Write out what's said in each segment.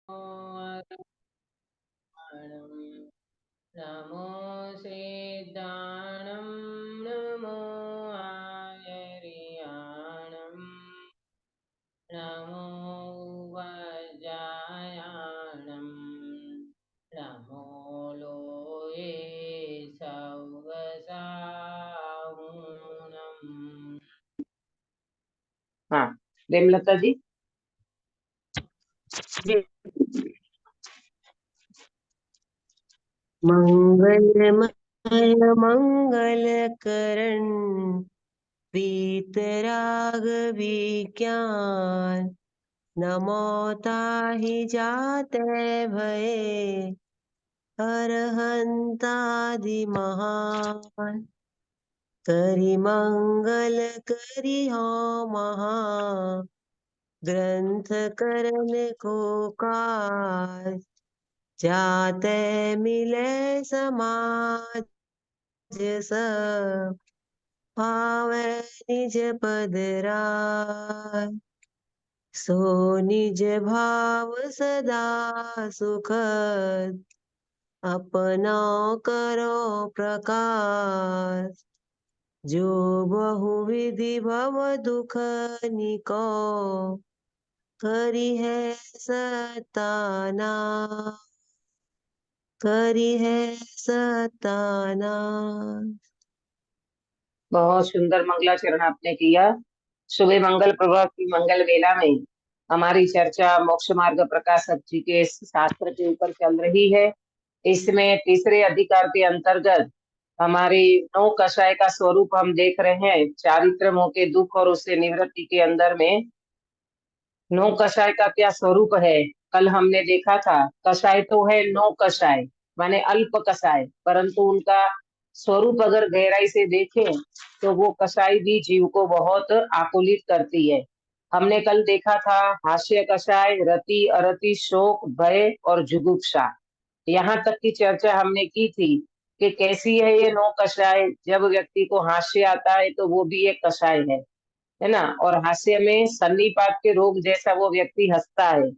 नमो सिद्धाणं नमो आयर्याणं नमो वज्रायाणं नमो लोये सवसाहुणम्। हाँ, प्रेमलता जी। मंगलमय मंगल करण वीतराग विज्ञान नमो ताहि जाते भये अरहंतादि महान करि मंगल करि हो महा ग्रंथ करन को काज जाते मिले समाज सब पावे निज पद राय सो निज भाव सदा सुखद अपना करो प्रकाश जो बहुविधि भव दुख निको करी है सताना करी है सताना। बहुत सुंदर मंगलाचरण आपने किया। सुबह मंगल प्रभात की मंगल वेला में हमारी चर्चा मोक्ष मार्ग प्रकाशक जी के शास्त्र के ऊपर चल रही है। इसमें तीसरे अधिकार के अंतर्गत हमारी नौ कषाय का स्वरूप हम देख रहे हैं। चारित्र मोह के दुख और उससे निवृत्ति के अंदर में नौ कषाय का क्या स्वरूप है। कल हमने देखा था कषाय तो है नौ कषाय माने अल्प कषाय, परंतु उनका स्वरूप अगर गहराई से देखें तो वो कषाय भी जीव को बहुत आकुलित करती है। हमने कल देखा था हास्य कषाय, रति, अरति, शोक, भय और जुगुप्सा। यहाँ तक की चर्चा हमने की थी कि कैसी है ये नौ कषाय। जब व्यक्ति को हास्य आता है तो वो भी एक कषाय है ना। और हास्य में सन्निपात के रोग जैसा वो व्यक्ति हंसता है।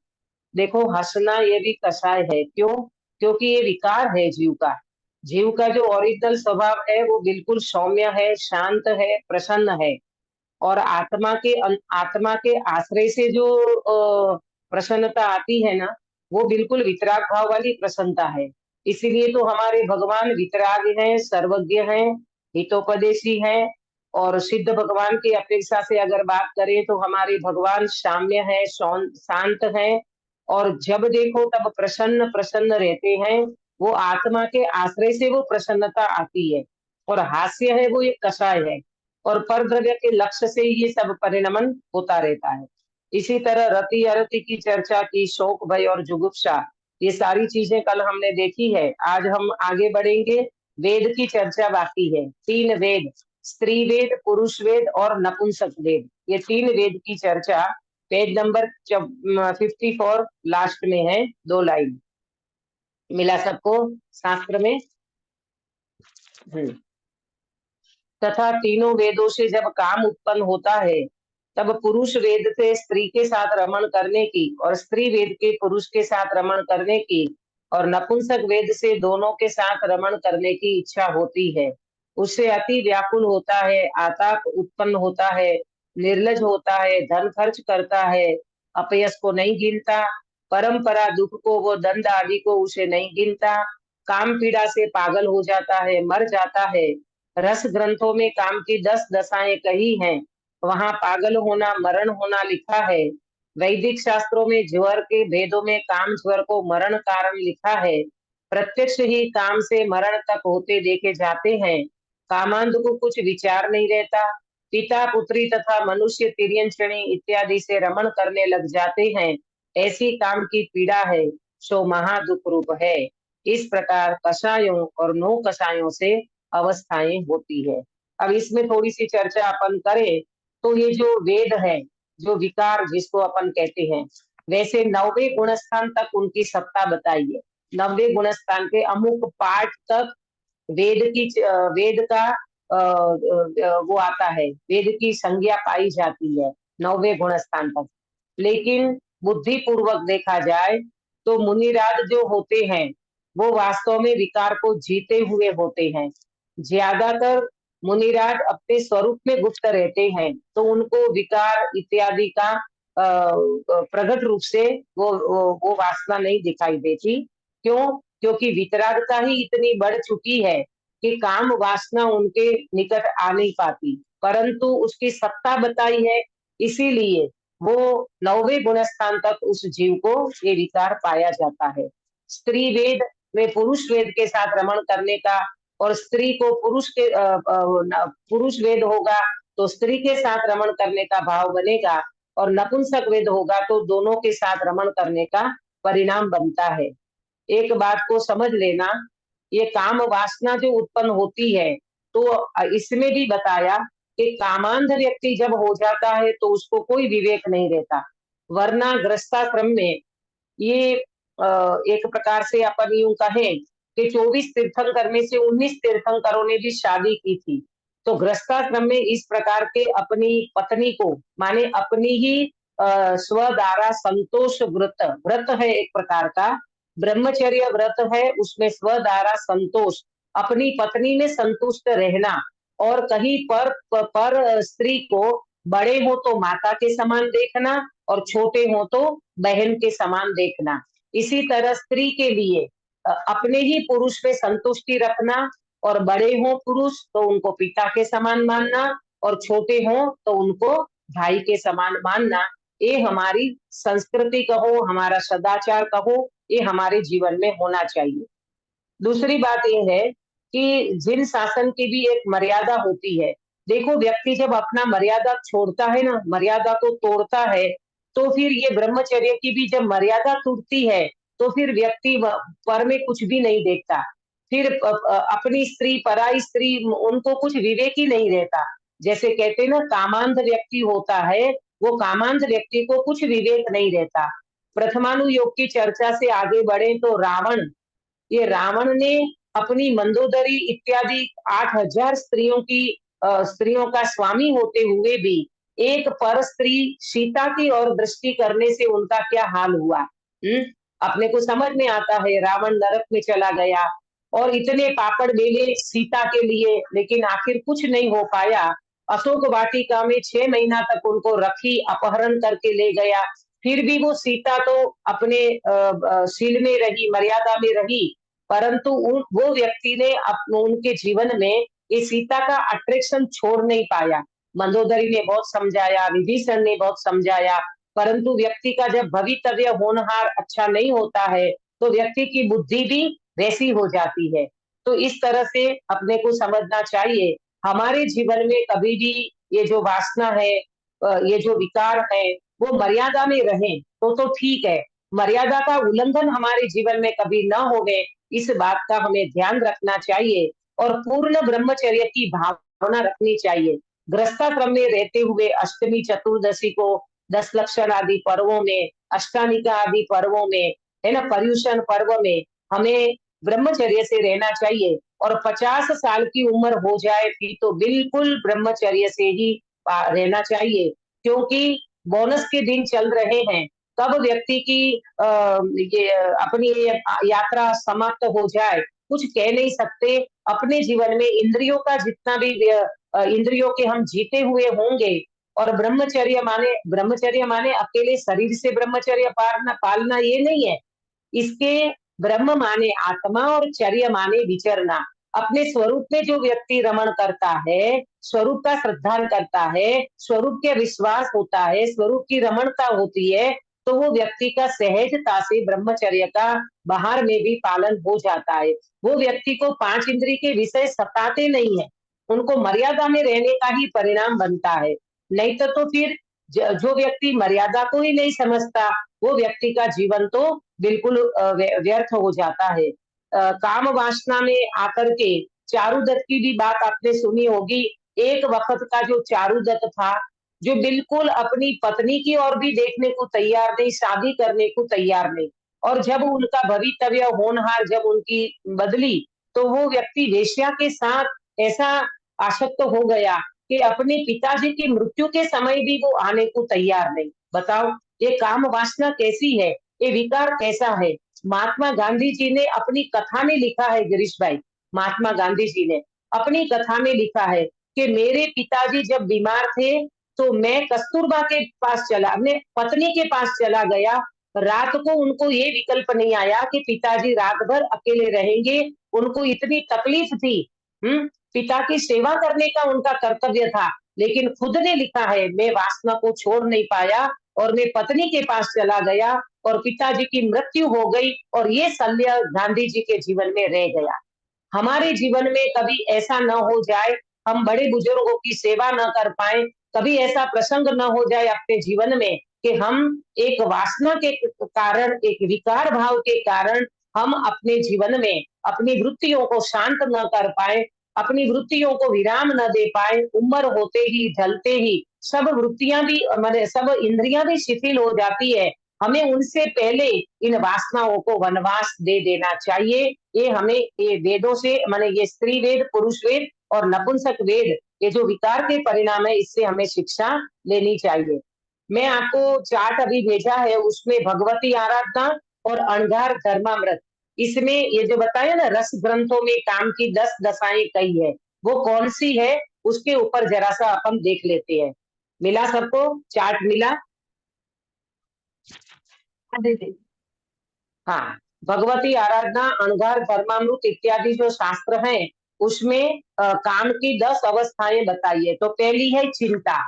देखो हंसना ये भी कषाय है। क्यों? क्योंकि ये विकार है जीव का। जीव का जो ओरिजिनल स्वभाव है वो बिल्कुल सौम्य है, शांत है, प्रसन्न है। और आत्मा के आश्रय से जो प्रसन्नता आती है ना, वो बिल्कुल वितराग भाव वाली प्रसन्नता है। इसीलिए तो हमारे भगवान वितराग हैं, सर्वज्ञ हैं, हितोपदेशी हैं। और सिद्ध भगवान की अपेक्षा से अगर बात करें तो हमारे भगवान साम्य है, शांत है। और जब देखो तब प्रसन्न प्रसन्न रहते हैं। वो आत्मा के आश्रय से वो प्रसन्नता आती है। और हास्य है वो एक कषाय है। और पर द्रव्य के लक्ष्य से ये सब परिणमन होता रहता है। इसी तरह रति अरति की चर्चा की, शोक, भय और जुगुप्सा, ये सारी चीजें कल हमने देखी है। आज हम आगे बढ़ेंगे। वेद की चर्चा बाकी है। तीन वेद, स्त्री वेद, पुरुष वेद और नपुंसक वेद, ये तीन वेद की चर्चा पेज नंबर 54 लास्ट में है। 2 लाइन मिला सबको शास्त्र में। तथा तीनों वेदों से जब काम उत्पन्न होता है तब पुरुष वेद से स्त्री के साथ रमण करने की और स्त्री वेद के पुरुष के साथ रमण करने की और नपुंसक वेद से दोनों के साथ रमण करने की इच्छा होती है। उससे अति व्याकुल होता है, आताप उत्पन्न होता है, निर्लज होता है, धन खर्च करता है, अपयश को नहीं गिनता, परंपरा दुख को, वो दंड आदि को उसे नहीं गिनता, काम पीड़ा से पागल हो जाता है, मर जाता है। रस ग्रंथों में काम की 10 दशाएं कही हैं, वहां पागल होना, मरण होना लिखा है। वैदिक शास्त्रों में ज्वर के भेदों में काम ज्वर को मरण कारण लिखा है। प्रत्यक्ष ही काम से मरण तक होते देखे जाते हैं। कामांध को कुछ विचार नहीं रहता। पिता पुत्री तथा मनुष्य तिर्यन श्रेणी इत्यादि से रमण करने लग जाते हैं। ऐसी काम की पीड़ा है, सो महादुख रूप है। इस प्रकार कषायों और नौ कषायों से अवस्थाएं होती है। अब इसमें थोड़ी सी चर्चा अपन करें तो ये जो वेद है, जो विकार जिसको अपन कहते हैं, वैसे 9वें गुणस्थान तक उनकी सत्ता बताई है। 9वें गुणस्थान के अमुक पाठ तक वेद का वो आता है, वेद की संज्ञा पाई जाती है 9वें गुणस्थान तक। लेकिन बुद्धि पूर्वक देखा जाए तो मुनिराज जो होते हैं वो वास्तव में विकार को जीते हुए होते हैं। ज्यादातर मुनिराज अपने स्वरूप में गुप्त रहते हैं, तो उनको विकार इत्यादि का प्रकट रूप से वो वासना नहीं दिखाई देती। क्यों? क्योंकि वितरागता ही इतनी बढ़ चुकी है कि काम वासना उनके निकट आ नहीं पाती, परंतु उसकी सत्ता बताई है, इसीलिए वो 9वें गुण स्थान तक उस जीव को ये विकार पाया जाता है। स्त्री वेद में पुरुष वेद के साथ रमण करने का, और स्त्री को पुरुष वेद होगा तो स्त्री के साथ रमण करने का भाव बनेगा, और नपुंसक वेद होगा तो दोनों के साथ रमण करने का परिणाम बनता है। एक बात को समझ लेना, ये काम वासना जो उत्पन्न होती है, तो इसमें भी बताया कि कामांध व्यक्ति जब हो जाता है तो उसको कोई विवेक नहीं रहता। वरना गृहस्थाश्रम में ये एक प्रकार से अपन यूं कहें कि 24 तीर्थंकर में से 19 तीर्थंकरों ने भी शादी की थी। तो गृहस्थाश्रम में इस प्रकार के अपनी पत्नी को, माने अपनी ही स्वद्वारा संतोष व्रत, व्रत है एक प्रकार का ब्रह्मचर्य व्रत है, उसमें स्वद्वारा संतोष, अपनी पत्नी में संतुष्ट रहना, और कहीं पर स्त्री को बड़े हो तो माता के समान देखना और छोटे हो तो बहन के समान देखना। इसी तरह स्त्री के लिए अपने ही पुरुष में संतुष्टि रखना, और बड़े हो पुरुष तो उनको पिता के समान मानना, और छोटे हो तो उनको भाई के समान मानना। ये हमारी संस्कृति कहो, हमारा सदाचार कहो, ये हमारे जीवन में होना चाहिए। दूसरी बात ये है कि जिन शासन की भी एक मर्यादा होती है। देखो, व्यक्ति जब अपना मर्यादा छोड़ता है ना, मर्यादा को तोड़ता है, तो फिर ये ब्रह्मचर्य की भी जब मर्यादा टूटती है, तो फिर व्यक्ति पर में कुछ भी नहीं देखता। फिर अपनी स्त्री, पराई स्त्री, उनको कुछ विवेक ही नहीं रहता। जैसे कहते हैं ना, कामांध व्यक्ति होता है, वो कामांध व्यक्ति को कुछ विवेक नहीं रहता। प्रथमानुयोग की चर्चा से आगे बढ़े तो रावण, ये रावण ने अपनी मंदोदरी इत्यादि 8,000 स्त्रियों का स्वामी होते हुए भी एक पर स्त्री सीता की ओर दृष्टि करने से उनका क्या हाल हुआ। अपने को समझ में आता है, रावण नरक में चला गया और इतने पापड़ बेले सीता के लिए, लेकिन आखिर कुछ नहीं हो पाया। अशोक वाटिका में 6 महीना तक उनको रखी, अपहरण करके ले गया, फिर भी वो सीता तो अपने शील में रही, मर्यादा में रही, परंतु वो व्यक्ति ने उनके जीवन में ये सीता का अट्रैक्शन छोड़ नहीं पाया। मंदोदरी ने बहुत समझाया, विभीषण ने बहुत समझाया, परंतु व्यक्ति का जब भवितव्य होनहार अच्छा नहीं होता है, तो व्यक्ति की बुद्धि भी वैसी हो जाती है। तो इस तरह से अपने को समझना चाहिए, हमारे जीवन में कभी भी ये जो वासना है, ये जो विकार है, वो मर्यादा में रहे तो ठीक है। मर्यादा का उल्लंघन हमारे जीवन में कभी न होवे, इस बात का हमें ध्यान रखना चाहिए, और पूर्ण ब्रह्मचर्य की भावना रखनी चाहिए। गृहस्थाश्रम में रहते हुए अष्टमी चतुर्दशी को 10 लक्षण आदि पर्वों में, अष्टानिका आदि पर्वों में, है ना, पर्युषण पर्व में हमें ब्रह्मचर्य से रहना चाहिए। और 50 साल की उम्र हो जाए फिर तो बिल्कुल ब्रह्मचर्य से ही रहना चाहिए, क्योंकि बोनस के दिन चल रहे हैं। कब व्यक्ति की ये अपनी यात्रा समाप्त हो जाए, कुछ कह नहीं सकते। अपने जीवन में इंद्रियों का जितना भी इंद्रियों के हम जीते हुए होंगे, और ब्रह्मचर्य माने अकेले शरीर से ब्रह्मचर्य पालना ये नहीं है। इसके ब्रह्म माने आत्मा और चर्य माने विचरना। अपने स्वरूप में जो व्यक्ति रमण करता है, स्वरूप का श्रद्धा करता है, स्वरूप के विश्वास होता है, स्वरूप की रमणता होती है, तो वो व्यक्ति का सहजता से ब्रह्मचर्य का बाहर में भी पालन हो जाता है। वो व्यक्ति को 5 इंद्रिय के विषय सताते नहीं है, उनको मर्यादा में रहने का ही परिणाम बनता है। नहीं तो फिर जो व्यक्ति मर्यादा को ही नहीं समझता, वो व्यक्ति का जीवन तो बिल्कुल व्यर्थ हो जाता है। काम वासना में आकर के चारुदत्त की भी बात आपने सुनी होगी। एक वक्त का जो चारुदत्त था, जो बिल्कुल अपनी पत्नी की ओर भी देखने को तैयार नहीं, शादी करने को तैयार नहीं, और जब उनका भवितव्य होनहार जब उनकी बदली, तो वो व्यक्ति वेश्या के साथ ऐसा आसक्त हो गया कि अपने पिताजी की मृत्यु के समय भी वो आने को तैयार नहीं। बताओ, ये काम वासना कैसी है। ये विकार कैसा है। महात्मा गांधी जी ने अपनी कथा में लिखा है, गिरीश भाई, महात्मा गांधी जी ने अपनी कथा में लिखा है कि मेरे पिताजी जब बीमार थे तो मैं कस्तूरबा के पास चला, अपने पत्नी के पास चला गया। रात को उनको ये विकल्प नहीं आया कि पिताजी रात भर अकेले रहेंगे, उनको इतनी तकलीफ थी। पिता की सेवा करने का उनका कर्तव्य था, लेकिन खुद ने लिखा है मैं वासना को छोड़ नहीं पाया और मैं पत्नी के पास चला गया और पिताजी की मृत्यु हो गई, और ये शल्य गांधी जी के जीवन में रह गया। हमारे जीवन में कभी ऐसा न हो जाए, हम बड़े बुजुर्गों की सेवा न कर पाए, कभी ऐसा प्रसंग न हो जाए अपने जीवन में कि हम एक वासना के कारण, एक विकार भाव के कारण हम अपने जीवन में अपनी वृत्तियों को शांत न कर पाए, अपनी वृत्तियों को विराम न दे पाए। उम्र होते ही, ढलते ही सब वृत्तियां भी, माने सब इंद्रियां भी शिथिल हो जाती है। हमें उनसे पहले इन वासनाओं को वनवास दे देना चाहिए। ये हमें, ये वेदों से, माने ये स्त्री वेद, पुरुष वेद और नपुंसक वेद, ये जो विकार के परिणाम है, इससे हमें शिक्षा लेनी चाहिए। मैं आपको चार्ट अभी भेजा है, उसमें भगवती आराधना और अणघार धर्मामृत, इसमें ये जो बताया ना रस ग्रंथों में काम की 10 दशाएं कही है, वो कौन सी है उसके ऊपर जरा सा अपन देख लेते हैं। मिला सबको चार्ट मिला? हाँ, भगवती आराधना, अणघार, धर्मामृत इत्यादि जो शास्त्र हैं, उसमें काम की 10 अवस्थाएं बताई है। तो पहली है चिंता।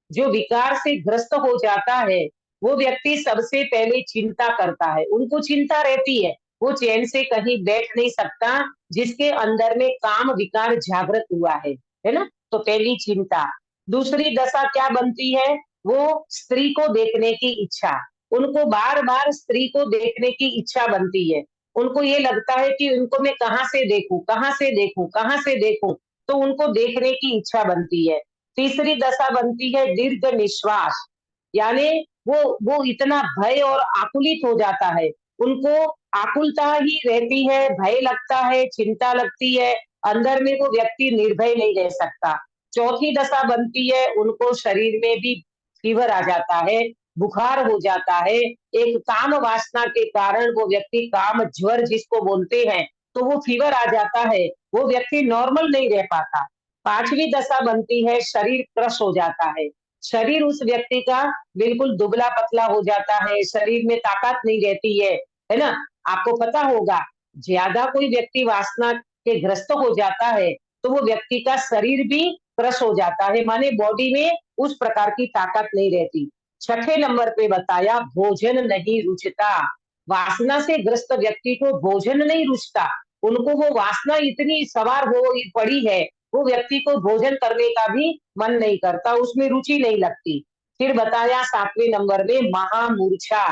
जो विकार से ग्रस्त हो जाता है, वो व्यक्ति सबसे पहले चिंता करता है, उनको चिंता रहती है, वो चैन से कहीं बैठ नहीं सकता, जिसके अंदर में काम विकार जागृत हुआ है ना। तो पहली चिंता। दूसरी दशा क्या बनती है? वो स्त्री को देखने की इच्छा, उनको बार बार स्त्री को देखने की इच्छा बनती है। उनको ये लगता है कि उनको मैं कहाँ से देखूं, कहाँ से देखूं, कहाँ से देखूं, तो उनको देखने की इच्छा बनती है। तीसरी दशा बनती है दीर्घ निश्वास, यानी वो इतना भय और आकुलित हो जाता है, उनको आकुलता ही रहती है, भय लगता है, चिंता लगती है, अंदर में वो व्यक्ति निर्भय नहीं रह सकता। चौथी दशा बनती है, उनको शरीर में भी फीवर आ जाता है, बुखार हो जाता है। एक काम वासना के कारण वो व्यक्ति काम ज्वर जिसको बोलते हैं, तो वो फीवर आ जाता है, वो व्यक्ति नॉर्मल नहीं रह पाता। पांचवी दशा बनती है शरीर क्रश हो जाता है, शरीर उस व्यक्ति का बिल्कुल दुबला पतला हो जाता है, शरीर में ताकत नहीं रहती है ना। आपको पता होगा, ज्यादा कोई व्यक्ति वासना के ग्रस्त हो जाता है तो वो व्यक्ति का शरीर भी क्रश हो जाता है, माने बॉडी में उस प्रकार की ताकत नहीं रहती। छठे नंबर पे बताया भोजन नहीं रुचता, वासना से ग्रस्त व्यक्ति को भोजन नहीं रुचता, उनको वो वासना इतनी सवार हो पड़ी है, वो व्यक्ति को भोजन करने का भी मन नहीं करता, उसमें रुचि नहीं लगती। फिर बताया सातवें नंबर में महामूर्छा,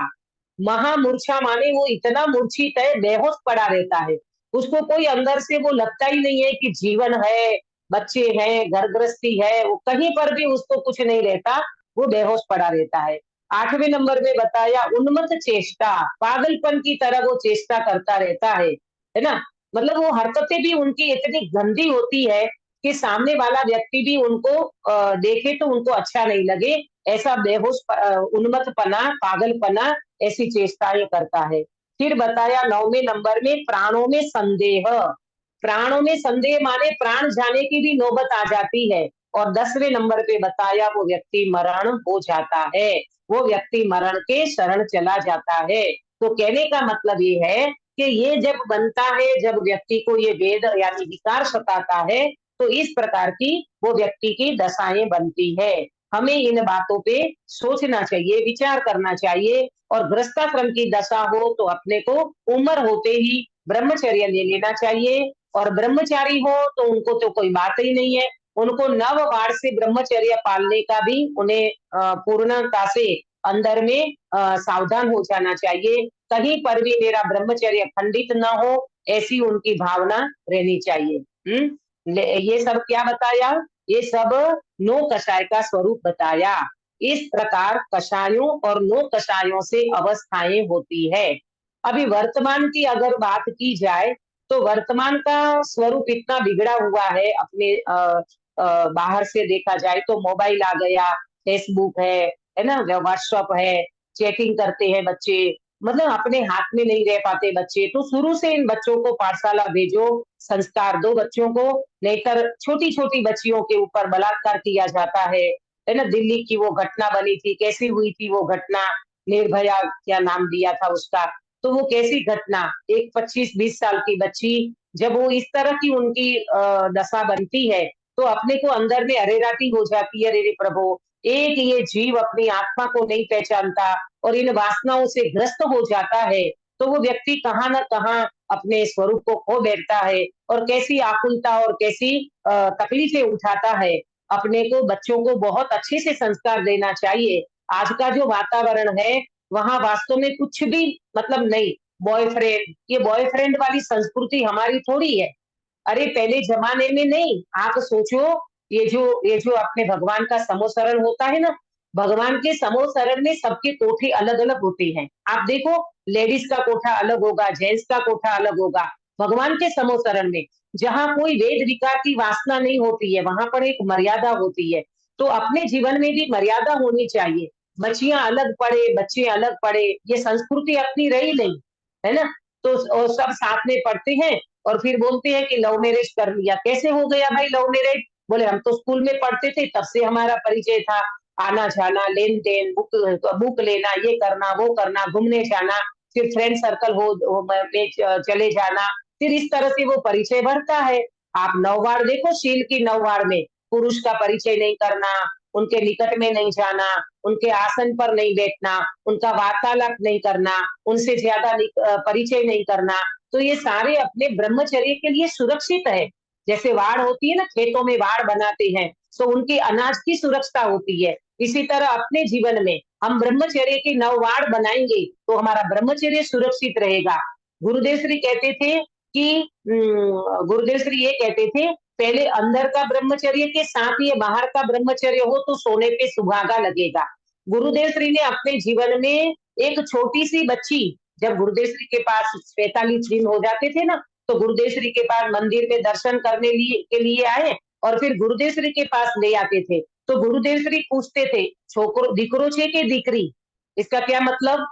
महामूर्छा माने वो इतना मूर्छित है, बेहोश पड़ा रहता है, उसको कोई अंदर से वो लगता ही नहीं है कि जीवन है, बच्चे हैं, घर गृहस्थी है, वो कहीं पर भी उसको कुछ नहीं रहता, वो बेहोश पड़ा रहता है। आठवें नंबर में बताया उन्मत्त चेष्टा, पागलपन की तरह वो चेष्टा करता रहता है ना। मतलब वो हरकतें भी उनकी इतनी गंदी होती है कि सामने वाला व्यक्ति भी उनको देखे तो उनको अच्छा नहीं लगे, ऐसा बेहोश उन्मत्तपना, पागलपना, ऐसी चेष्टाएं करता है। फिर बताया 9वें नंबर में प्राणों में संदेह, प्राणों में संदेह माने प्राण जाने की भी नौबत आ जाती है। और 10वें नंबर पे बताया वो व्यक्ति मरण हो जाता है, वो व्यक्ति मरण के शरण चला जाता है। तो कहने का मतलब ये है कि ये जब बनता है, जब व्यक्ति को ये वेद यानी विकार सताता है, तो इस प्रकार की वो व्यक्ति की दशाएं बनती है। हमें इन बातों पे सोचना चाहिए, विचार करना चाहिए। और गृहस्थाश्रम की दशा हो तो अपने को उम्र होते ही ब्रह्मचर्य ले लेना चाहिए, और ब्रह्मचारी हो तो उनको तो कोई बात ही नहीं है, उनको नव वार से ब्रह्मचर्य पालने का भी उन्हें पूर्णता से अंदर में सावधान हो जाना चाहिए। कहीं पर भी मेरा ब्रह्मचर्य खंडित न हो, ऐसी उनकी भावना रहनी चाहिए। ये सब क्या बताया? ये सब नो कषाय का स्वरूप बताया। इस प्रकार कषायों और नो कषायों से अवस्थाएं होती है। अभी वर्तमान की अगर बात की जाए तो वर्तमान का स्वरूप इतना बिगड़ा हुआ है, अपने बाहर से देखा जाए तो मोबाइल आ गया, फेसबुक है ना, व्हाट्सएप है, चैटिंग करते हैं बच्चे, मतलब अपने हाथ में नहीं रह पाते बच्चे, तो शुरू से इन बच्चों को पाठशाला भेजो, संस्कार दो बच्चों को, नहीं छोटी छोटी बच्चियों के ऊपर बलात्कार किया जाता है ना। दिल्ली की वो घटना बनी थी, कैसी हुई थी वो घटना, निर्भया क्या नाम दिया था उसका, तो वो कैसी घटना, एक 25-20 साल की बच्ची, जब वो इस तरह की उनकी दशा बनती है, तो अपने को अंदर में अरेराटी हो जाती है, अरे प्रभु, एक ये जीव अपनी आत्मा को नहीं पहचानता और इन वासनाओं से ग्रस्त हो जाता है, तो वो व्यक्ति कहाँ न कहाँ अपने स्वरूप को खो बैठता है और कैसी आकुलता और कैसी तकलीफें उठाता है। अपने को बच्चों को बहुत अच्छे से संस्कार देना चाहिए। आज का जो वातावरण है, वहाँ वास्तव में कुछ भी मतलब नहीं, बॉयफ्रेंड, ये बॉयफ्रेंड वाली संस्कृति हमारी थोड़ी है। अरे पहले जमाने में नहीं, आप सोचो, ये जो अपने भगवान का समोसरण होता है ना, भगवान के समोसरण में सबके कोठे अलग अलग होते हैं। आप देखो, लेडीज का कोठा अलग होगा, जेंट्स का कोठा अलग होगा। भगवान के समोसरण में जहाँ कोई वेद विकार की वासना नहीं होती है, वहां पर एक मर्यादा होती है। तो अपने जीवन में भी मर्यादा होनी चाहिए। बच्चियां अलग पढ़े, बच्चे अलग पढ़े, ये संस्कृति अपनी रही नहीं, है ना। तो और सब साथ में पढ़ते हैं और फिर बोलते हैं कि लव मैरिज कर लिया। कैसे हो गया भाई लव मैरिज? बोले हम तो स्कूल में पढ़ते थे, तब से हमारा परिचय था, आना जाना, लेन देन, बुक लेना, ये करना वो करना, घूमने जाना, फिर फ्रेंड सर्कल में चले जाना, फिर इस तरह से वो परिचय बढ़ता है। आप नौवाड़ देखो, शील की नौवाड़ में पुरुष का परिचय नहीं करना, उनके निकट में नहीं जाना, उनके आसन पर नहीं बैठना, उनका वार्तालाप नहीं करना, उनसे ज्यादा परिचय नहीं करना, तो ये सारे अपने ब्रह्मचर्य के लिए सुरक्षित है। जैसे वाड़ होती है ना, खेतों में वाड़ बनाते हैं, तो उनकी अनाज की सुरक्षा होती है। इसी तरह अपने जीवन में हम ब्रह्मचर्य की नववाड़ बनाएंगे तो हमारा ब्रह्मचर्य सुरक्षित रहेगा। गुरुदेव श्री कहते थे कि गुरुदेव श्री ये कहते थे, पहले अंदर का ब्रह्मचर्य के साथ ये बाहर का ब्रह्मचर्य हो तो सोने पे सुहागा लगेगा। गुरुदेव श्री ने अपने जीवन में एक छोटी सी बच्ची, जब गुरुदेव श्री के पास 45 दिन हो जाते थे ना, तो गुरुदेव श्री के पास मंदिर में दर्शन करने के लिए आए और फिर गुरुदेव श्री के पास ले आते थे। तो गुरुदेव श्री पूछते थे, छोकरो दीकरो छे के दीकरी? इसका क्या मतलब?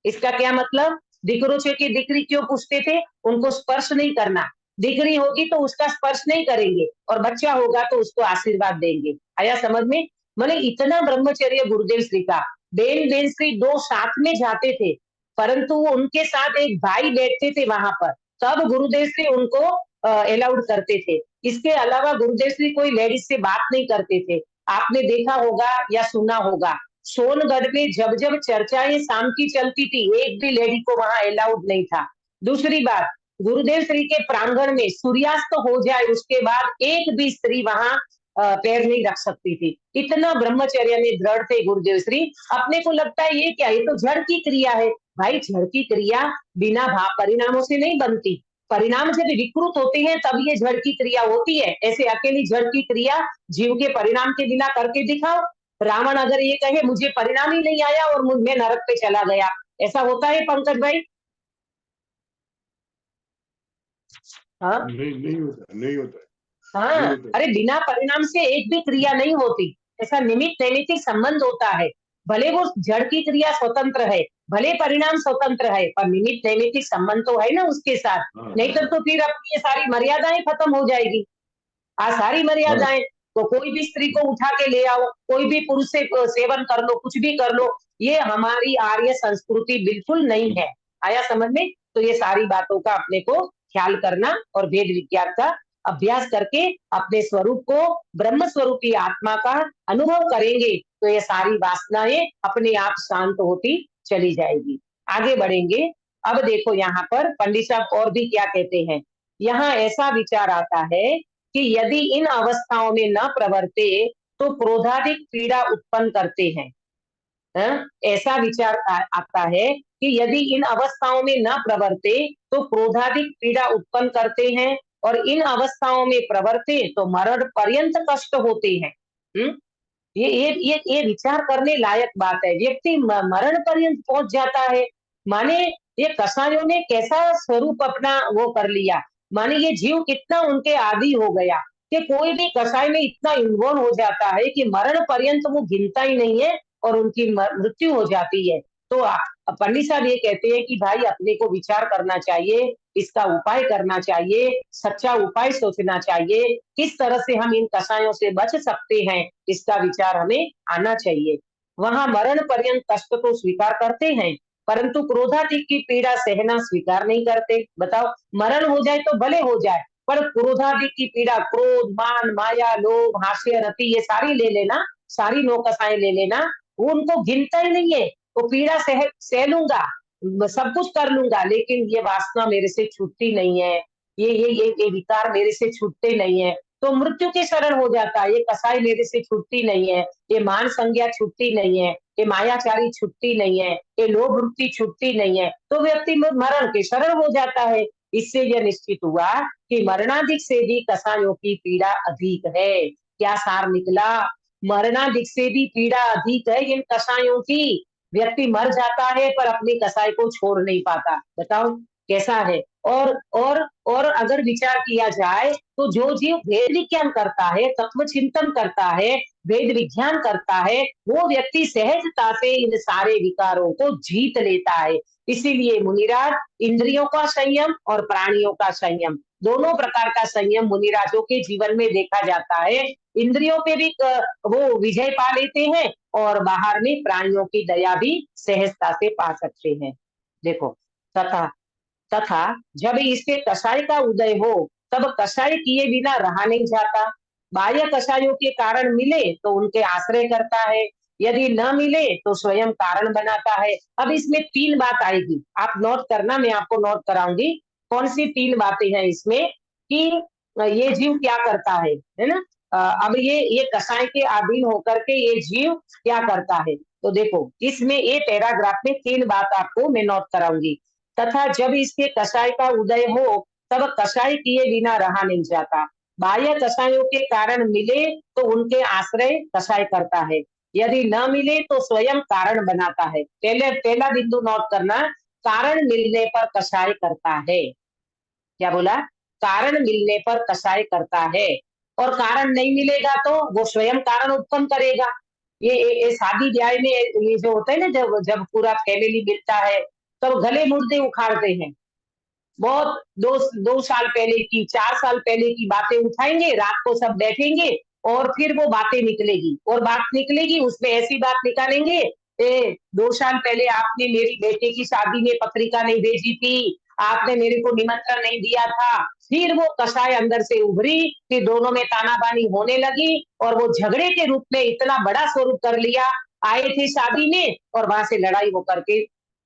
इसका क्या मतलब? दीकरो छे की दीकरी क्यों पूछते थे? उनको स्पर्श नहीं करना। दीकरी होगी तो उसका स्पर्श नहीं करेंगे और बच्चा होगा तो उसको आशीर्वाद देंगे। आया समझ में? मैंने इतना ब्रह्मचर्य गुरुदेव श्री का। बेन श्री दो साथ में जाते थे, परंतु उनके साथ एक भाई बैठते थे वहां पर, तब गुरुदेव श्री उनको अलाउड करते थे। इसके अलावा गुरुदेव श्री कोई लेडीज से बात नहीं करते थे। आपने देखा होगा या सुना होगा, सोनगढ़ में जब जब चर्चाएं शाम की चलती थी, एक भी लेडी को वहां अलाउड नहीं था। दूसरी बात, गुरुदेव श्री के प्रांगण में सूर्यास्त हो जाए उसके बाद एक भी स्त्री वहां पैर नहीं रख सकती थी। इतना ब्रह्मचर्य में दृढ़ थे गुरुदेव श्री। अपने को लगता है ये क्या, ये तो जड़ की क्रिया है। भाई जड़ की क्रिया बिना भाव परिणामों से नहीं बनती। परिणाम जब विकृत होते हैं तब ये जड़ की क्रिया होती है। ऐसे अकेली जड़ की क्रिया जीव के परिणाम के बिना करके दिखाओ। रावण अगर ये कहे मुझे परिणाम ही नहीं आया और मैं नरक पे चला गया, ऐसा होता है पंकज भाई? हाँ नहीं, नहीं होता, नहीं होता, नहीं हाँ, होता। अरे बिना परिणाम से एक भी क्रिया नहीं होती। ऐसा निमित्त नैमित्तिक संबंध होता है। भले वो जड़ की क्रिया स्वतंत्र है, भले परिणाम स्वतंत्र है, पर निमित्त नैमित्तिक संबंध तो है ना उसके साथ। हाँ, नहीं तो फिर अपनी ये सारी मर्यादाएं खत्म हो जाएगी। सारी हाँ, मर्यादाएं, तो कोई भी स्त्री को उठा के ले आओ, कोई भी पुरुष से सेवन कर लो, कुछ भी कर लो, ये हमारी आर्य संस्कृति बिल्कुल नहीं है। आया समझ में? तो ये सारी बातों का अपने को ख्याल करना और वेद विज्ञान का अभ्यास करके अपने स्वरूप को, ब्रह्म स्वरूपी आत्मा का अनुभव करेंगे तो ये सारी वासनाएं अपने आप शांत होती चली जाएगी। आगे बढ़ेंगे। अब देखो यहाँ पर पंडित साहब और भी क्या कहते हैं। यहाँ ऐसा विचार आता है कि यदि इन अवस्थाओं में न प्रवर्ते तो क्रोधाधिक पीड़ा उत्पन्न करते हैं। ऐसा विचार आता है कि यदि इन अवस्थाओं में न प्रवर्ते तो क्रोधाधिक पीड़ा उत्पन्न करते हैं और इन अवस्थाओं में प्रवर्ते तो मरण पर्यंत कष्ट होते हैं। ये विचार करने लायक बात है। व्यक्ति मरण पर्यंत पहुंच जाता है, माने ये कसाइयों ने कैसा स्वरूप अपना वो कर लिया। माने ये जीव कितना उनके आदि हो गया कि कोई भी कसाई में इतना इन्वॉल्व हो जाता है कि मरण पर्यंत वो गिनता ही नहीं है और उनकी मृत्यु हो जाती है। तो पंडित साहब ये कहते हैं कि भाई अपने को विचार करना चाहिए, इसका उपाय करना चाहिए, सच्चा उपाय सोचना चाहिए, किस तरह से हम इन कषायों से बच सकते हैं, इसका विचार हमें आना चाहिए। वहां मरण पर्यंत कष्ट तो स्वीकार करते हैं, परंतु क्रोधादि की पीड़ा सहना स्वीकार नहीं करते। बताओ, मरण हो जाए तो भले हो जाए, पर क्रोधादि की पीड़ा, क्रोध, मान, माया, लोभ, हास्य, रति, ये सारी ले लेना, सारी नौकसाएं ले लेना, वो उनको गिनता ही नहीं है। वो पीड़ा सह लूंगा, सब कुछ कर लूंगा, लेकिन ये वासना मेरे से छूटती नहीं है, ये विकार मेरे से छूटते नहीं है, तो मृत्यु के शरण हो जाता है। ये कसाई मेरे से छूटती नहीं है, ये मान संज्ञा छूटती नहीं है, ये मायाचारी छूटती नहीं है, ये लोभ वृत्ति छूटती नहीं है, तो व्यक्ति मरण के शरण हो जाता है। इससे यह निश्चित हुआ कि मरणाधिक से भी कसायों की पीड़ा अधिक है। क्या सार निकला? मरणाधिक से भी पीड़ा अधिक है इन कसायों की। व्यक्ति मर जाता है पर अपनी कसाई को छोड़ नहीं पाता। बताओ कैसा है। और अगर विचार किया जाए तो जो जीव वेद विज्ञान करता है, तत्व चिंतन करता है, वेद विज्ञान करता है, वो व्यक्ति सहजता से इन सारे विकारों को जीत लेता है। इसीलिए मुनिराज, इंद्रियों का संयम और प्राणियों का संयम, दोनों प्रकार का संयम मुनिराजों के जीवन में देखा जाता है। इंद्रियों पे भी वो विजय पा लेते हैं और बाहर में प्राणियों की दया भी सहजता से पा सकते हैं। देखो, तथा तथा जब इसके कषाय का उदय हो तब कषाय किए बिना रहा नहीं जाता। बाह्य कषायों के कारण मिले तो उनके आश्रय करता है, यदि न मिले तो स्वयं कारण बनाता है। अब इसमें तीन बात आएगी, आप नोट करना, मैं आपको नोट कराऊंगी कौन सी तीन बातें हैं इसमें, कि ये जीव क्या करता है ना। अब ये कषाय के अधीन होकर के ये जीव क्या करता है, तो देखो इसमें ये पैराग्राफ में तीन बात आपको मैं नोट कराऊंगी। तथा जब इसके कषाय का उदय हो तब कषाय किए बिना रहा नहीं जाता। बाह्य कषायों के कारण मिले तो उनके आश्रय कषाय करता है, यदि न मिले तो स्वयं कारण बनाता है। पहला बिंदु नोट करना, कारण मिलने पर कषाय करता है। क्या बोला? कारण मिलने पर कषाय करता है, और कारण नहीं मिलेगा तो वो स्वयं कारण उत्पन्न करेगा। ये शादी ब्याह में ये जो होता है ना, जब जब पूरा फैमिली मिलता है तब तो गले मुर्दे उखाड़ते हैं। बहुत दो साल पहले की, 4 साल पहले की बातें उठाएंगे, रात को सब बैठेंगे और फिर वो बातें निकलेगी, और बात निकलेगी उसमें ऐसी बात निकालेंगे, 2 साल पहले आपने मेरी बेटे की शादी में पत्रिका नहीं भेजी थी, आपने मेरे को निमंत्रण नहीं दिया था। फिर वो कषाय अंदर से उभरी, फिर दोनों में तानाबानी होने लगी और वो झगड़े के रूप में इतना बड़ा स्वरूप कर लिया। आए थे शादी में और वहां से लड़ाई हो करके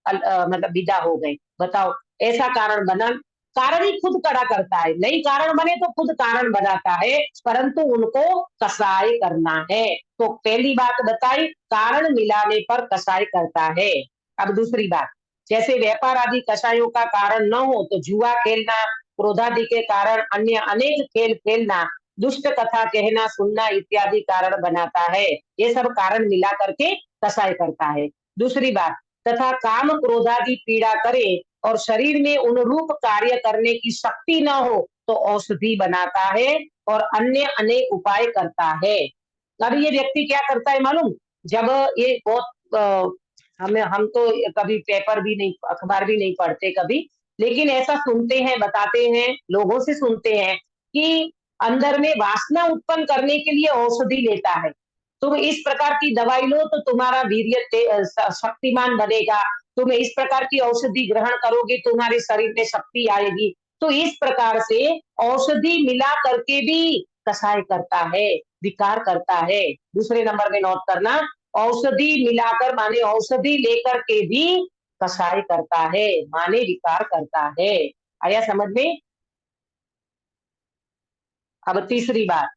मतलब विदा हो गए। बताओ, ऐसा कारण बना, कारण ही खुद खड़ा करता है, नहीं कारण बने तो खुद कारण बनाता है, परंतु उनको कसाय करना है। तो पहली बात बताई, कारण मिलाने पर कसाय करता है। अब दूसरी बात, जैसे व्यापार आदि कसायों का कारण न हो तो जुआ खेलना, क्रोधादि के कारण अन्य अनेक खेल खेलना, दुष्ट कथा कहना सुनना इत्यादि कारण बनाता है। ये सब कारण मिला करके कसाय करता है। दूसरी बात, तथा काम क्रोधादि पीड़ा करे और शरीर में उन रूप कार्य करने की शक्ति न हो तो औषधि बनाता है और अन्य अनेक उपाय करता है। अब ये व्यक्ति क्या करता है मालूम? जब ये बहुत हम तो कभी पेपर भी नहीं, अखबार भी नहीं पढ़ते कभी, लेकिन ऐसा सुनते हैं, बताते हैं, लोगों से सुनते हैं कि अंदर में वासना उत्पन्न करने के लिए औषधि लेता है। तुम इस प्रकार की दवाई लो तो तुम्हारा वीर्य शक्तिमान बनेगा, तुम इस प्रकार की औषधि ग्रहण करोगे तुम्हारे शरीर में शक्ति आएगी। तो इस प्रकार से औषधि मिला करके भी कसाय करता है, विकार करता है। दूसरे नंबर में नोट करना, औषधि मिलाकर माने औषधि लेकर के भी कसाय करता है, माने विकार करता है। आया समझ में? अब तीसरी बात,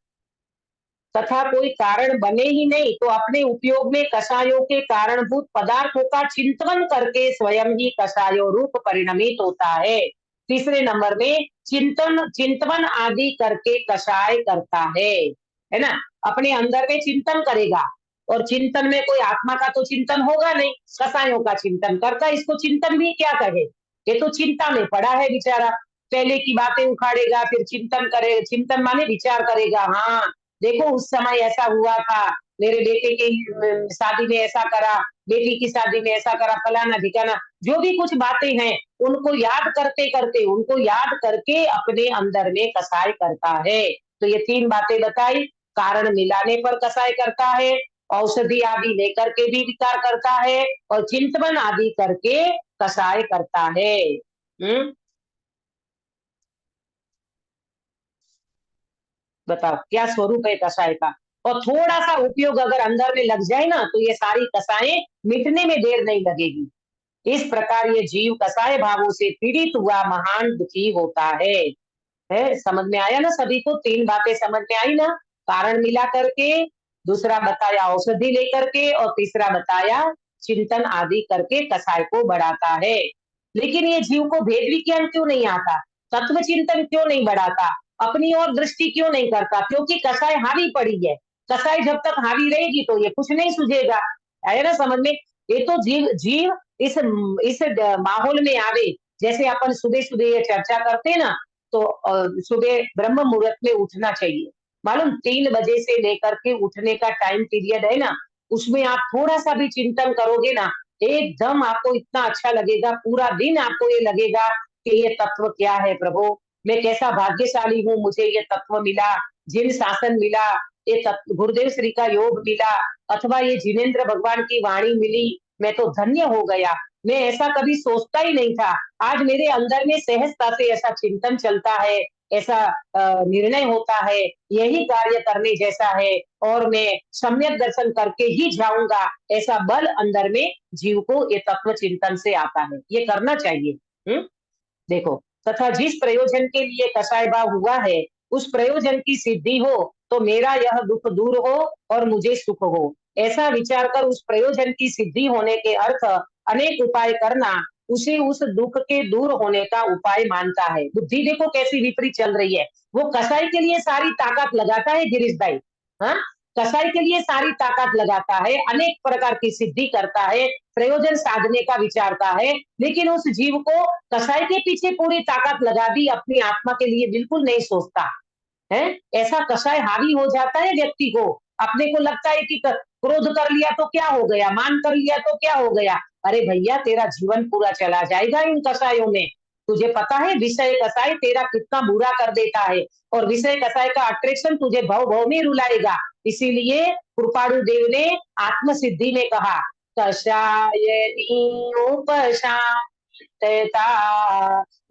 तथा कोई कारण बने ही नहीं तो अपने उपयोग में कषायों के कारणभूत पदार्थों का चिंतन करके स्वयं ही कषायों रूप परिणमित होता है। तीसरे नंबर में चिंतन आदि करके कषाय करता है ना। अपने अंदर में चिंतन करेगा, और चिंतन में कोई आत्मा का तो चिंतन होगा नहीं, कषायों का चिंतन करता। इसको चिंतन भी क्या कहे, ये तो चिंता में पड़ा है बेचारा। पहले की बातें उखाड़ेगा, फिर चिंतन करे, चिंतन माने विचार करेगा, हाँ देखो उस समय ऐसा हुआ था, मेरे बेटे की शादी में ऐसा करा, बेटी की शादी में ऐसा करा, फलाना ठिकाना, जो भी कुछ बातें हैं उनको याद करते करते, उनको याद करके अपने अंदर में कसाय करता है। तो ये 3 बातें बताई। कारण मिलाने पर कसाय करता है, औषधि आदि लेकर के भी विकार करता है, और चिंतन आदि करके कसाय करता है। बताओ क्या स्वरूप है कसाय का। और थोड़ा सा उपयोग अगर अंदर में लग जाए ना, तो ये सारी कसाएं मिटने में देर नहीं लगेगी। इस प्रकार ये जीव कसाय भावों से पीड़ित हुआ महान दुखी होता है। समझ में आया ना सभी को? 3 बातें समझ में आई ना? कारण मिला करके, दूसरा बताया औषधि लेकर के, और तीसरा बताया चिंतन आदि करके कसाय को बढ़ाता है। लेकिन ये जीव को भेद विज्ञान क्यों नहीं आता? तत्व चिंतन क्यों नहीं बढ़ाता? अपनी ओर दृष्टि क्यों नहीं करता? क्योंकि कसाय हावी पड़ी है। कसाय जब तक हावी रहेगी तो ये कुछ नहीं सूझेगा। आया ना समझ में? ये तो जीव जीव इस माहौल में आवे। जैसे अपन सुबह सुबह ये चर्चा करते हैं ना, तो सुबह ब्रह्म मुहूर्त में उठना चाहिए। मालूम 3 बजे से लेकर के उठने का टाइम पीरियड है ना, उसमें आप थोड़ा सा भी चिंतन करोगे ना, एकदम आपको इतना अच्छा लगेगा। पूरा दिन आपको ये लगेगा कि ये तत्व क्या है प्रभु, मैं कैसा भाग्यशाली हूँ, मुझे ये तत्व मिला, जिन शासन मिला, ये गुरुदेव श्री का योग मिला, अथवा ये जिनेन्द्र भगवान की वाणी मिली, मैं तो धन्य हो गया। मैं ऐसा कभी सोचता ही नहीं था। आज मेरे अंदर में सहजता से ऐसा चिंतन चलता है, ऐसा निर्णय होता है, यही कार्य करने जैसा है, और मैं सम्यक दर्शन करके ही जाऊंगा। ऐसा बल अंदर में जीव को ये तत्व चिंतन से आता है। ये करना चाहिए। देखो, तथा जिस प्रयोजन के लिए कसाय भाव हुआ है, उस प्रयोजन की सिद्धि हो तो मेरा यह दुख दूर हो और मुझे सुख हो, ऐसा विचार कर उस प्रयोजन की सिद्धि होने के अर्थ अनेक उपाय करना उसे उस दुख के दूर होने का उपाय मानता है। बुद्धि देखो कैसी विपरीत चल रही है। वो कसाई के लिए सारी ताकत लगाता है गिरीश भाई, हाँ, कसाई के लिए सारी ताकत लगाता है, अनेक प्रकार की सिद्धि करता है, प्रयोजन साधने का विचारता है, लेकिन उस जीव को कसाई के पीछे पूरी ताकत लगा दी, अपनी आत्मा के लिए बिल्कुल नहीं सोचता है। ऐसा कसाय हावी हो जाता है व्यक्ति को। अपने को लगता है कि क्रोध कर लिया तो क्या हो गया, मान कर लिया तो क्या हो गया। अरे भैया, तेरा जीवन पूरा चला जाएगा इन कसायों में। तुझे पता है विषय कसाय तेरा कितना बुरा कर देता है, और विषय कसाय का अट्रैक्शन तुझे भव भव में रुलाएगा। इसीलिए कृपाणु देव ने आत्म सिद्धि में कहा, कषाय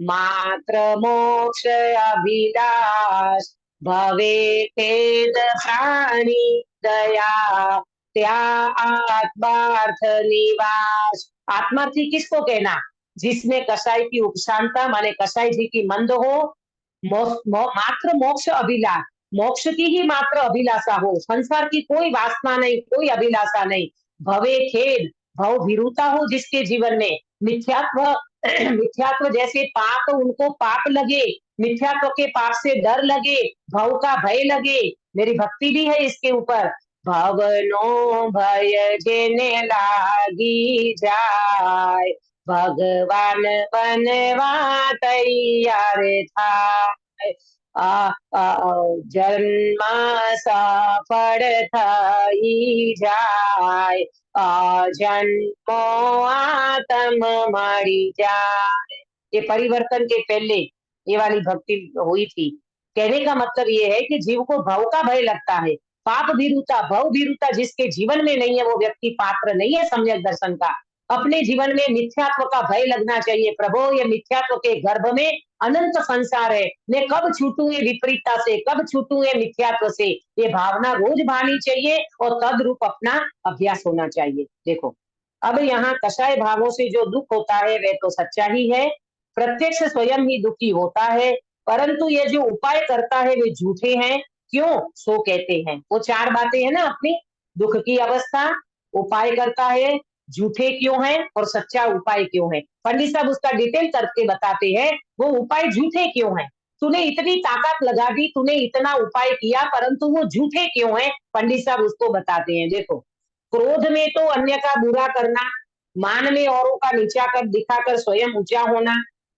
मात्र मोक्ष अभिलाष भवे खेद प्राणी दया त्या आत्मार्थ निवास। आत्मार्थी किसको कहना? जिसमें कसाई की उपशांता माने कसाई जी की मंद हो, मात्र मोक्ष अभिलाष, मोक्ष की ही मात्र अभिलाषा हो, संसार की कोई वासना नहीं, कोई अभिलाषा नहीं। भवे खेद, भव भीरुता हो जिसके जीवन में, मिथ्यात्व मिथ्यात्व जैसे पाप उनको पाप लगे, मिथ्यात्व के पाप से डर लगे, भव का भय लगे। मेरी भक्ति भी है इसके ऊपर। भवनो भय जेने लागी जाय, भगवान बनवा तैयार थाय, जन्म सफल थई जाय, जन्मो आत्म मरी जाए। ये परिवर्तन के पहले ये वाली भक्ति हुई थी। कहने का मतलब ये है कि जीव को भव का भय लगता है, पाप भीरुता, भव भीरुता जिसके जीवन में नहीं है, वो व्यक्ति पात्र नहीं है सम्यक दर्शन का। अपने जीवन में मिथ्यात्व का भय लगना चाहिए। प्रभु, ये मिथ्यात्व के गर्भ में अनंत संसार है, मैं कब छूटूं ये विपरीतता से, कब छूटूं ये मिथ्यात्व से। ये भावना रोज भानी चाहिए, और तद्रूप अपना अभ्यास होना चाहिए। देखो, अब यहाँ कषाय भावों से जो दुख होता है वह तो सच्चा ही है, प्रत्यक्ष स्वयं ही दुखी होता है, परंतु ये जो उपाय करता है वे झूठे हैं। क्यों? सो कहते हैं। वो 4 बातें हैं ना अपनी, दुख की अवस्था, उपाय करता है, झूठे क्यों हैं, और सच्चा उपाय क्यों है। पंडित साहब उसका डिटेल करके बताते हैं, वो उपाय झूठे क्यों हैं। तूने इतनी ताकत लगा दी, तूने इतना उपाय किया, परंतु वो झूठे क्यों हैं, पंडित साहब उसको बताते हैं। देखो, क्रोध में तो अन्य का बुरा करना, मान में औरों का नीचा कर दिखाकर स्वयं ऊंचा होना,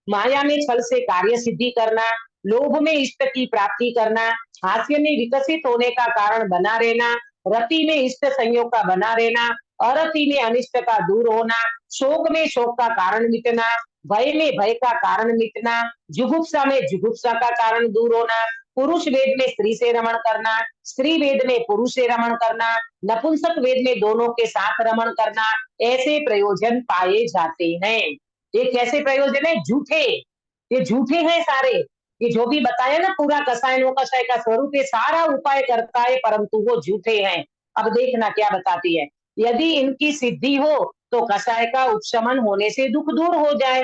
माया में छल से कार्य सिद्धि करना, लोभ में इष्ट की प्राप्ति करना, हास्य में विकसित होने का कारण बना रहना, रति में इष्ट संयोग का बना रहना, अरति में अनिष्ट का दूर होना, शोक में शोक का कारण मिटना, भय में भय का कारण मिटना, जुगुप्सा में जुगुप्सा का कारण दूर होना, पुरुष वेद में स्त्री से रमण करना, स्त्री वेद में पुरुष से रमण करना, नपुंसक वेद में दोनों के साथ रमण करना, ऐसे प्रयोजन पाए जाते हैं। ये कैसे प्रयोजन है? झूठे, ये झूठे हैं सारे। ये जो भी बताया ना पूरा कसाय नो कसाय का स्वरूप, ये सारा उपाय करता है परंतु वो झूठे हैं। अब देखना क्या बताती है, यदि इनकी सिद्धि हो तो कसाय का उपशमन होने से दुख दूर हो जाए।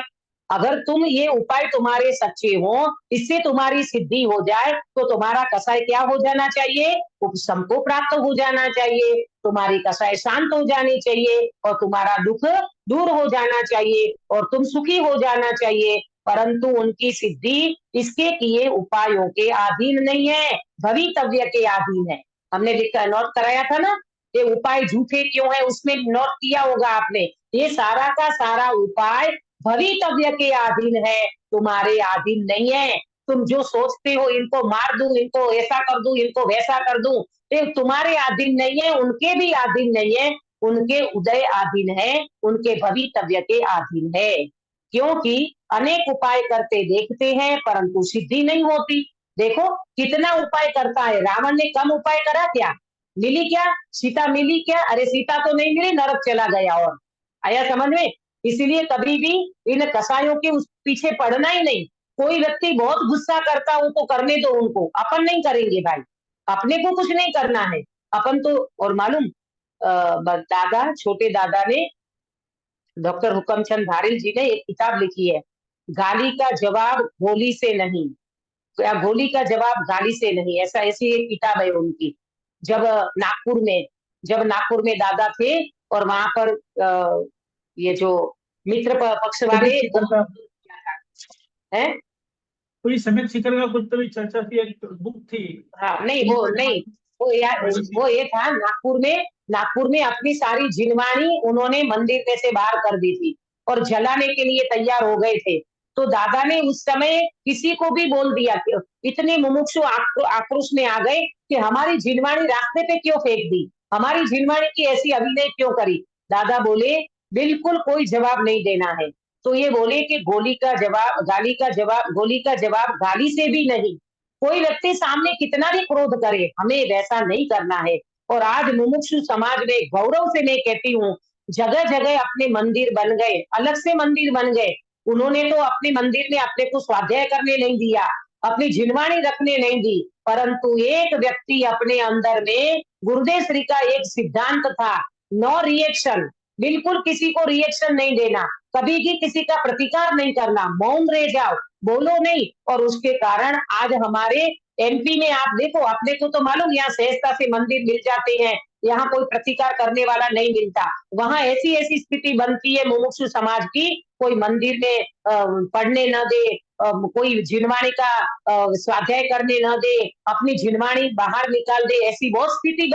अगर तुम ये उपाय तुम्हारे सच्चे हो, इससे तुम्हारी सिद्धि हो जाए तो तुम्हारा कसाय क्या हो जाना चाहिए? उपशम को प्राप्त हो जाना चाहिए, तुम्हारी कसाय शांत हो जानी चाहिए और तुम्हारा दुख दूर हो जाना चाहिए और तुम सुखी हो जाना चाहिए। परंतु उनकी सिद्धि इसके किए उपायों के अधीन नहीं है, भवितव्य के अधीन है। हमने नोट कराया था ना, ये उपाय झूठे क्यों है, उसमें नोट किया होगा आपने। ये सारा का सारा उपाय भवितव्य के अधीन है, तुम्हारे अधीन नहीं है। तुम जो सोचते हो इनको मार दूं, इनको ऐसा कर दूं, इनको वैसा कर दूं, ये तुम्हारे अधीन नहीं है, उनके भी अधीन नहीं है, उनके उदय अधीन है, उनके भवितव्य के अधीन है। क्योंकि अनेक उपाय करते देखते हैं परंतु सिद्धि नहीं होती। देखो कितना उपाय करता है, रावण ने कम उपाय करा क्या? मिली क्या सीता? मिली क्या? अरे सीता तो नहीं मिली, नरक चला गया। और आया समझ में? इसीलिए कभी भी इन कसायों के उस पीछे पड़ना ही नहीं। कोई व्यक्ति बहुत गुस्सा करता हो तो करने दो उनको, अपन नहीं करेंगे भाई, अपने को कुछ नहीं करना है अपन तो। और मालूम दादा, छोटे दादा ने, डॉक्टर हुकमचंद धारिल जी ने एक किताब लिखी है, गाली का जवाब गोली से नहीं, या गोली का जवाब गाली से नहीं, ऐसा ऐसी एक किताब है उनकी। जब नागपुर में दादा थे और वहां पर ये जो मित्र पक्ष वाले हैं, कोई समित शिखर का कुछ तो भी चर्चा थी, एक बुक थी। हाँ नहीं वो नहीं, वो ये था नागपुर में अपनी सारी जिनवाणी उन्होंने मंदिर में से बाहर कर दी थी और जलाने के लिए तैयार हो गए थे। तो दादा ने उस समय किसी को भी बोल दिया कि इतने मुमुक्षु आक्रोश में आ गए कि हमारी जिनवाणी रास्ते पे क्यों फेंक दी, हमारी जिनवाणी की ऐसी अभिनय क्यों करी। दादा बोले बिल्कुल कोई जवाब नहीं देना है। तो ये बोले कि गोली का जवाब गाली से भी नहीं। कोई व्यक्ति सामने कितना भी क्रोध करे, हमें वैसा नहीं करना है। और आज मुमुक्षु समाज में गौरव से मैं कहती हूँ, जगह जगह अपने मंदिर बन गए, अलग से मंदिर बन गए। उन्होंने तो अपने मंदिर में अपने को स्वाध्याय करने नहीं दिया, अपनी जिनवाणी रखने नहीं दी, परंतु एक व्यक्ति अपने अंदर में, गुरुदेव श्री का एक सिद्धांत था, नो रिएक्शन, बिल्कुल किसी को रिएक्शन नहीं देना, कभी भी किसी का प्रतिकार नहीं करना, मौन रह जाओ, बोलो नहीं। और उसके कारण आज हमारे एमपी में आप देखो, अपने को तो मालूम यहाँ सहजता से मंदिर मिल जाते हैं, यहाँ कोई प्रतिकार करने वाला नहीं मिलता। वहां ऐसी ऐसी स्थिति बनती है मुमुक्षु समाज की, कोई मंदिर में पढ़ने न दे, कोई जिनवाणी का स्वाध्याय करने न दे, अपनी जिनवाणी बाहर निकाल दे, ऐसी बहुत स्थिति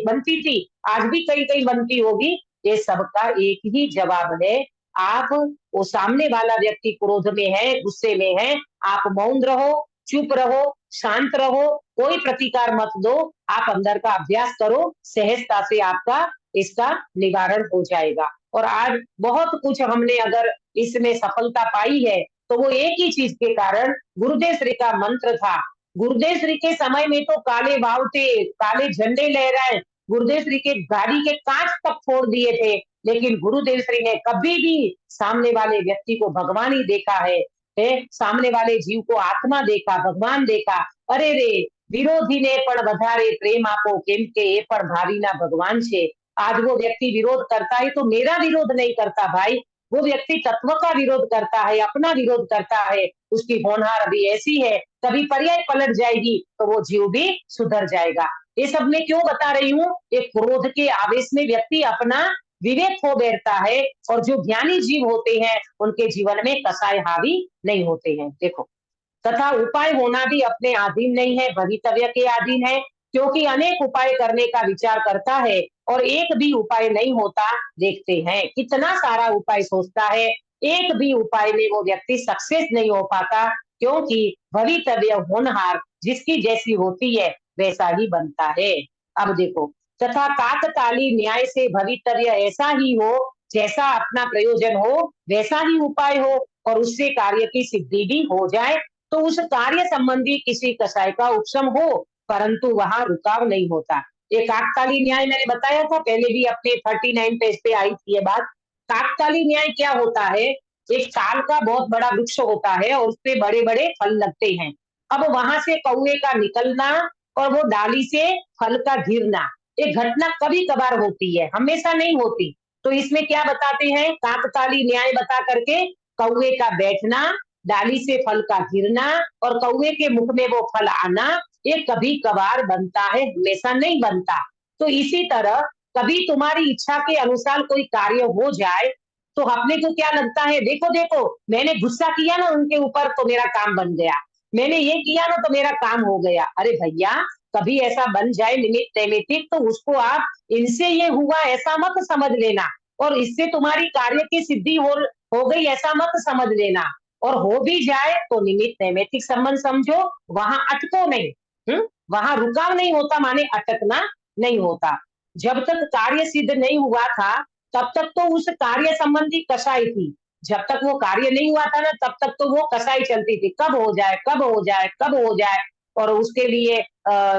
बनती थी, आज भी कहीं कहीं बनती होगी। ये सबका एक ही जवाब है, आप वो सामने वाला व्यक्ति क्रोध में है, गुस्से में है, आप मौन रहो, चुप रहो, शांत रहो, कोई प्रतिकार मत दो, आप अंदर का अभ्यास करो, सहजता से आपका इसका निवारण हो जाएगा। और आज बहुत कुछ हमने अगर इसमें सफलता पाई है तो वो एक ही चीज के कारण गुरुदेव श्री का मंत्र था। गुरुदेव श्री के समय में तो काले वाव थे, काले झंडे लहराए, गुरुदेव श्री के गाड़ी के कांच तक फोड़ दिए थे, लेकिन गुरुदेव श्री ने कभी भी सामने वाले व्यक्ति को भगवान ही देखा है, सामने वाले जीव को आत्मा देखा, भगवान देखा। अरे रे विरोधी ने पण વધારે प्रेम आपो केम के ये पण भावीना भगवान छे। आज वो व्यक्ति विरोध करता है तो मेरा विरोध नहीं करता भाई, वो व्यक्ति तत्व का विरोध करता है, अपना विरोध करता है, उसकी होनहार अभी ऐसी है, कभी पर्याय पलट जाएगी तो वो जीव भी सुधर जाएगा। ये सब मैं क्यों बता रही हूँ, एक क्रोध के आवेश में व्यक्ति अपना विवेक खो बैठता है, और जो ज्ञानी जीव होते हैं उनके जीवन में कसाय हावी नहीं होते हैं। देखो, तथा उपाय होना भी अपने अधीन नहीं है, भवितव्य के अधीन है, क्योंकि अनेक उपाय करने का विचार करता है और एक भी उपाय नहीं होता। देखते हैं कितना सारा उपाय सोचता है, एक भी उपाय में वो व्यक्ति सक्सेस नहीं हो पाता, क्योंकि भवितव्य होनहार जिसकी जैसी होती है वैसा ही बनता है। अब देखो, तथा काकताली न्याय से भवितव्य ऐसा ही हो, जैसा अपना प्रयोजन हो वैसा ही उपाय हो और उससे कार्य की सिद्धि भी हो जाए, तो उस कार्य संबंधी किसी कसाय का उपशम हो, परंतु वहां रुकाव नहीं होता। ये काकताली न्याय मैंने बताया था पहले भी, अपने 39 पेज पे आई थी ये बात। काकताली न्याय क्या होता है? एक ताल का बहुत बड़ा वृक्ष होता है और उसपे बड़े बड़े फल लगते हैं। अब वहां से कौवे का निकलना और वो डाली से फल का गिरना, ये घटना कभी कभार होती है, हमेशा नहीं होती। तो इसमें क्या बताते हैं, काकताली न्याय बता करके कौवे का बैठना, डाली से फल का गिरना और कौवे के मुख में वो फल आना, ये कभी कभार बनता है, हमेशा नहीं बनता। तो इसी तरह कभी तुम्हारी इच्छा के अनुसार कोई कार्य हो जाए तो अपने को क्या लगता है, देखो देखो मैंने गुस्सा किया ना उनके ऊपर तो मेरा काम बन गया, मैंने ये किया ना तो मेरा काम हो गया। अरे भैया, कभी ऐसा बन जाए निमित्त नैमित्तिक तो उसको आप इनसे ये हुआ ऐसा मत समझ लेना और इससे तुम्हारी कार्य की सिद्धि हो गई ऐसा मत समझ लेना। और हो भी जाए तो निमित्त नैमित्तिक संबंध समझो, वहां अटको नहीं। वहां रुकाव नहीं होता, माने अटकना नहीं होता। जब तक कार्य सिद्ध नहीं हुआ था तब तक तो उस कार्य संबंधी कसाई थी, जब तक वो कार्य नहीं हुआ था ना तब तक तो वो कसाई चलती थी, कब हो जाए कब हो जाए कब हो जाए, और उसके लिए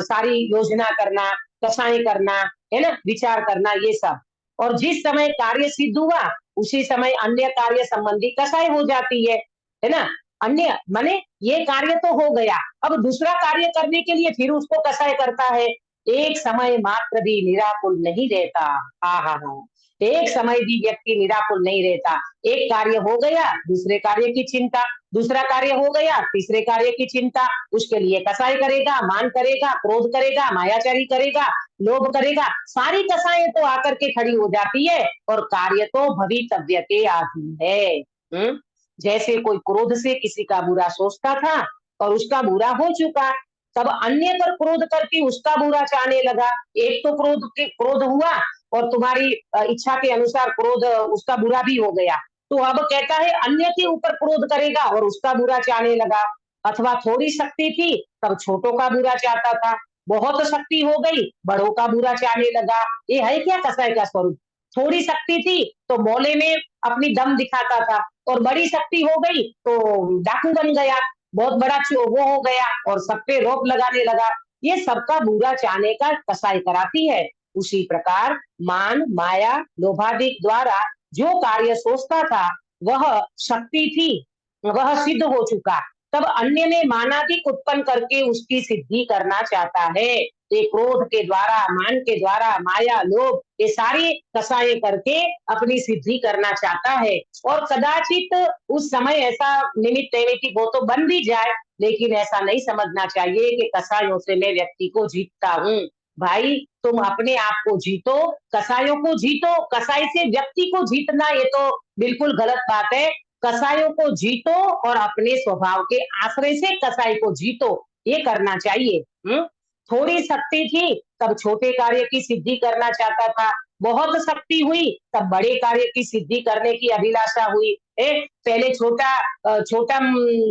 सारी योजना करना, कसाई करना, है ना, विचार करना, ये सब। और जिस समय कार्य सिद्ध हुआ उसी समय अन्य कार्य संबंधी कसाई हो जाती है ना। अन्य माने ये कार्य तो हो गया, अब दूसरा कार्य करने के लिए फिर उसको कसाई करता है। एक समय मात्र भी निराकुल नहीं रहता। हाँ हाँ हाँ, एक समय भी व्यक्ति निराकुल नहीं रहता। एक कार्य हो गया दूसरे कार्य की चिंता, दूसरा कार्य हो गया तीसरे कार्य की चिंता, उसके लिए कसाई करेगा, मान करेगा, क्रोध करेगा, मायाचारी करेगा, लोभ करेगा, सारी कसाएं तो आकर के खड़ी हो जाती है और कार्य तो भवितव्य के आधीन है। जैसे कोई क्रोध से किसी का बुरा सोचता था और उसका बुरा हो चुका, तब अन्य पर क्रोध करके उसका बुरा चाहने लगा। एक तो क्रोध हुआ और तुम्हारी इच्छा के अनुसार क्रोध उसका बुरा भी हो गया, तो अब कहता है अन्य के ऊपर क्रोध करेगा और उसका बुरा चाहने लगा। अथवा थोड़ी शक्ति थी तब छोटों का बुरा चाहता था, बहुत शक्ति हो गई बड़ों का बुरा चाहने लगा। ये है क्या कसाई का स्वरूप? थोड़ी शक्ति थी तो मोहल्ले में अपनी दम दिखाता था और बड़ी शक्ति हो गई तो डाकू बन गया, बहुत बड़ा वो हो गया और सब पे रोक लगाने लगा। ये सबका बुरा चाहने का कसाई कराती है। उसी प्रकार मान माया लोभादि द्वारा जो कार्य सोचता था वह शक्ति थी, वह सिद्ध हो चुका, तब अन्य में मानाधिक उत्पन्न करके उसकी सिद्धि करना चाहता है। ये क्रोध के द्वारा, मान के द्वारा, माया लोभ ये सारी कसाई करके अपनी सिद्धि करना चाहता है। और कदाचित उस समय ऐसा निमित्त नैमित्तिक हो तो बन भी जाए, लेकिन ऐसा नहीं समझना चाहिए कि कसायों से मैं व्यक्ति को जीतता हूँ। भाई तुम अपने आप को जीतो, कसायों को जीतो। कसाई से व्यक्ति को जीतना ये तो बिल्कुल गलत बात है। कसायों को जीतो और अपने स्वभाव के आश्रय से कसाई को जीतो, ये करना चाहिए। थोड़ी शक्ति थी तब छोटे कार्य की सिद्धि करना चाहता था, बहुत शक्ति हुई तब बड़े कार्य की सिद्धि करने की अभिलाषा हुई। पहले छोटा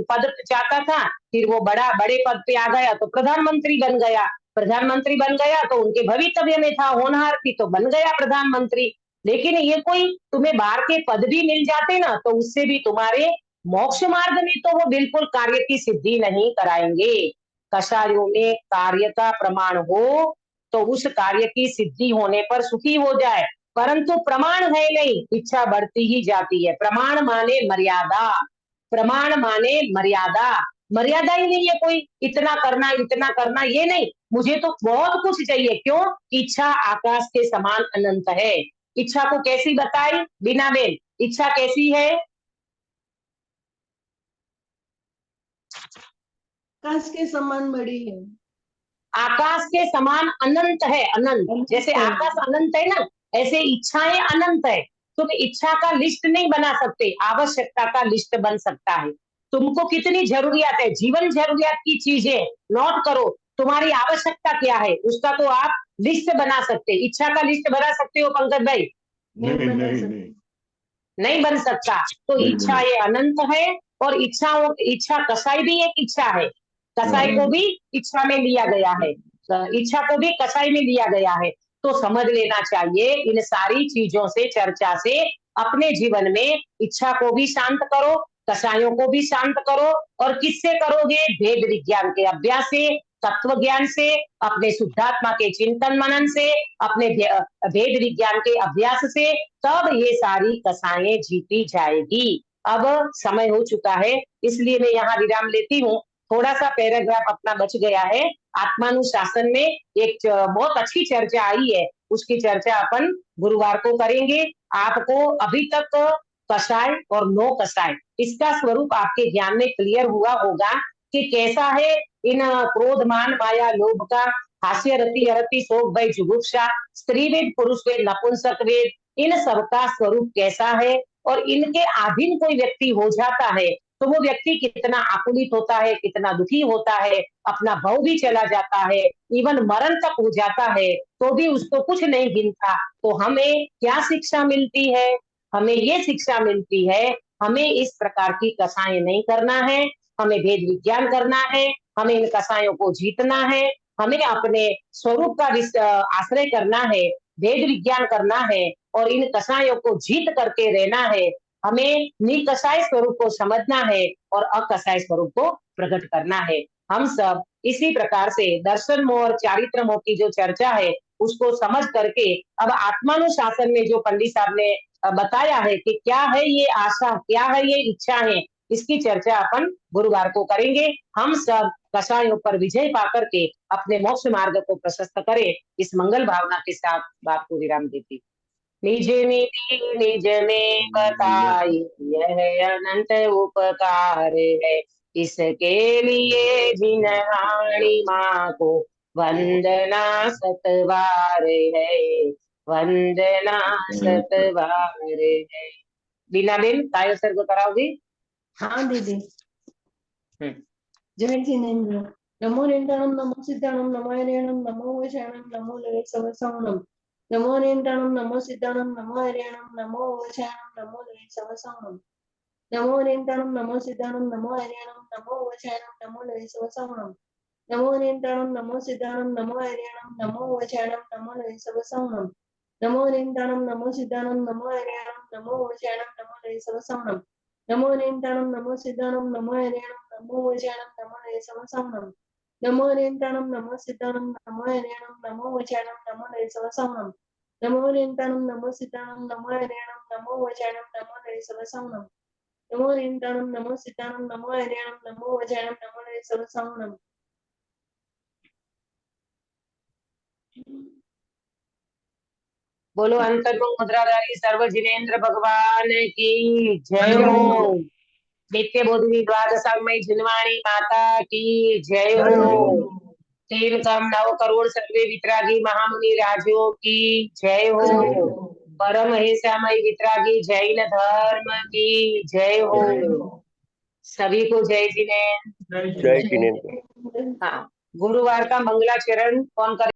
पद चाहता था, फिर वो बड़े पद पे आ गया तो प्रधानमंत्री बन गया, प्रधानमंत्री बन गया तो उनके भवितव्य में था, होनहार थी तो बन गया प्रधानमंत्री। लेकिन ये कोई तुम्हें बाहर के पद भी मिल जाते ना तो उससे भी तुम्हारे मोक्ष मार्ग में तो वो बिल्कुल कार्य की सिद्धि नहीं कराएंगे। कसायों में कार्य का प्रमाण हो तो उस कार्य की सिद्धि होने पर सुखी हो जाए, परंतु प्रमाण है नहीं, इच्छा बढ़ती ही जाती है। प्रमाण माने मर्यादा, प्रमाण माने मर्यादा, मर्यादा ही नहीं है कोई, इतना करना ये नहीं, मुझे तो बहुत कुछ चाहिए। क्यों? इच्छा आकाश के समान अनंत है। इच्छा को कैसी बताई बीना बेन, इच्छा कैसी है? आकाश के समान बड़ी है, आकाश के समान अनंत है, अनंत। जैसे आकाश अनंत है ना, ऐसे इच्छाएं अनंत है। तुम इच्छा का लिस्ट नहीं बना सकते, आवश्यकता का लिस्ट बन सकता है। तुमको कितनी जरूरियात है, जीवन जरूरियात की चीजें नोट करो, तुम्हारी आवश्यकता क्या है उसका तो आप लिस्ट बना सकते। इच्छा का लिस्ट बना सकते हो पंकज भाई? नहीं बन सकता। तो इच्छा ये अनंत है और इच्छा कसाई भी एक इच्छा है, कसाई को भी इच्छा में लिया गया है, इच्छा को भी कसाई में लिया गया है। तो समझ लेना चाहिए इन सारी चीजों से, चर्चा से अपने जीवन में इच्छा को भी शांत करो, कषायों को भी शांत करो। और किससे करोगे? भेद विज्ञान के अभ्यास से, तत्व ज्ञान से, अपने शुद्धात्मा के चिंतन मनन से, अपने भेद विज्ञान के अभ्यास से, तब ये सारी कषायें जीती जाएगी। अब समय हो चुका है, इसलिए मैं यहाँ विराम लेती हूँ। थोड़ा सा पैराग्राफ अपना बच गया है। आत्मानुशासन में एक बहुत अच्छी चर्चा आई है, उसकी चर्चा अपन गुरुवार को करेंगे। आपको अभी तक कषाय और नो कषाय इसका स्वरूप आपके ज्ञान में क्लियर हुआ होगा कि कैसा है इन क्रोध, मान, माया, लोभ का, हास्य, रति, अरति, शोक, भय, जुगुप्सा, स्त्री वेद, पुरुष वेद, नपुंसक वेद, इन सबका स्वरूप कैसा है। और इनके अधीन कोई व्यक्ति हो जाता है तो वो व्यक्ति कितना आकुलित होता है, कितना दुखी होता है, अपना भाव भी चला जाता है, इवन मरण तक हो जाता है, तो भी उसको कुछ नहीं गिनता। तो हमें क्या शिक्षा मिलती है? हमें ये शिक्षा मिलती है, हमें इस प्रकार की कषाय नहीं करना है, हमें भेद विज्ञान करना है, हमें इन कषायों को जीतना है, हमें अपने स्वरूप का आश्रय करना है, भेद विज्ञान करना है और इन कषायों को जीत करके रहना है। हमें निकषाय स्वरूप को समझना है और अकषाय स्वरूप को प्रकट करना है। हम सब इसी प्रकार से दर्शन मोह और चारित्र मोह की जो चर्चा है उसको समझ करके अब आत्मानुशासन में जो पंडित साहब ने बताया है कि क्या है ये आशा, क्या है ये इच्छा है, इसकी चर्चा अपन गुरुवार को करेंगे। हम सब कषायों पर विजय पाकर के अपने मोक्ष मार्ग को प्रशस्त करें, इस मंगल भावना के साथ बात को विराम देती। निज निधि निज में बताई यह अनंत उपकार है, इसके लिए जिनहानी माँ को वंदना सतवार है, वंदना सतवार है। बीना बेन काय सर्ग कराओगी? हाँ दीदी। जय जिनेन्द्र। नमो निंदाणम, नमो सिद्धाणम, नमो हरियाणम, नमो वैशाणम, नमो लवे सवसावणम। नमो निंदाणम, नमो सिद्धाणम, नमो हरियाणम, नमो वैशाणम, नमो लवे सवसावणम। नमो निंदाणम, नमो सिद्धाणम, नमो हरियाणम, नमो वैशाणम, नमो लवे सवसावणम। नमो निंदाणम, नमो सिद्धाणम, नमो हरियाणम, नमो वैशाणम, नमो लवे सवसावणम। नमो निंदाणम, नमो सिद्धाणम, नमो हरियाणम, नमो वैशाणम, नमो लवे सवसावणम। नमो निंदाणम, नमो सिद्धाणम, नमो हरियाणम, नमो वैशाणम, नमो लवे सवसावणम। नमो निंदाणम, नमो सिद्धाणम, नमो हरियाणम, नमो वैशाणम, नमो लवे सवसावणम। नमो निंदाणम, नमो सिद्धाणम, नमो हरियाणम, नमो वैशाणम, नमो लवे सवसावणम। नमो निंदाणम, नमो सिद्धाणम, नमो हरियाणम, नमो वैशाणम, नमो लवे सवसावणम। बोलो अंतर्मुख मुद्राधारी सर्व जिनेन्द्र भगवान की जय हो। नित्य बोधिनी द्वादशांगमयी जिनवाणी माता की जय हो। तीन कम 9 करोड़ सर्वे वितरागी महामुनि राजों की जय हो। परम हिंसामयी वितरागी जैन धर्म की जय हो। सभी को जय जिनेन्द्र। जय जिनेन्द्र। हाँ, गुरुवार का मंगलाचरण कौन कर